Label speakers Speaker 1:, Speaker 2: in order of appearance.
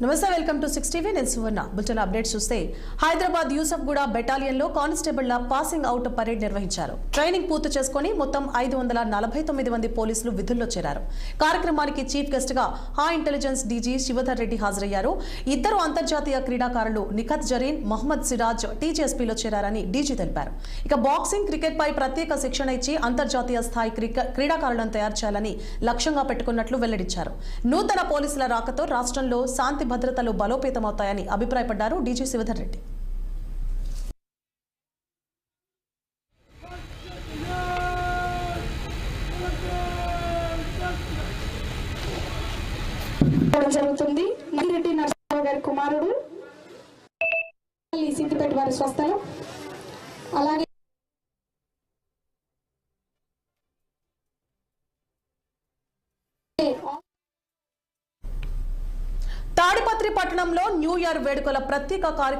Speaker 1: నమస్తే welcome to 6 TV నేను సువర్ణ bulletin updates చూస్తే హైదరాబాద్ యూసఫ్గూడ బెటాలియన్లో కానిస్టేబుల్ల పాసింగ్ అవుట్ పరేడ్ నిర్వహించారు. ట్రైనింగ్ పూర్తి చేసుకుని మొత్తం 549 మంది పోలీసులు విధుల్లో చేరారు. కార్యక్రమానికి చీఫ్ గెస్ట్ గా హై ఇంటెలిజెన్స్ డీజీ శివధర్ రెడ్డి హాజరయ్యారు. ఇద్దరు అంతర్జాతీయ క్రీడాకారులు నిఖత్ జరీన్, మహమ్మద్ సిరాజ్ టీజీఎస్పీలో చేరారని డీజీ తెలిపారు. ఇక బాక్సింగ్, క్రికెట్ పై ప్రత్యేక శిక్షణ ఇచ్చి అంతర్జాతీయ స్థాయి క్రీడాకారులను తయారు చేయాలని లక్ష్యంగా పెట్టుకున్నట్లు వెల్లడించారు. నూతన పోలీసుల రాకతో రాష్ట్రంలో శాంతి భద్రతలు బలోపేతమవుతాయని అభిప్రాయపడ్డారు డీజీ శివధర్ రెడ్డి.
Speaker 2: జరుగుతుంది. నగిరెడ్డి నరసింహరావు గారి కుమారుడు, సిద్దిపేట వారి స్వస్థలం. అలాగే
Speaker 1: తాడిపత్రి పట్టణంలో న్యూ ఇయర్ వేడుకల ప్రత్యేక కార్యక్రమం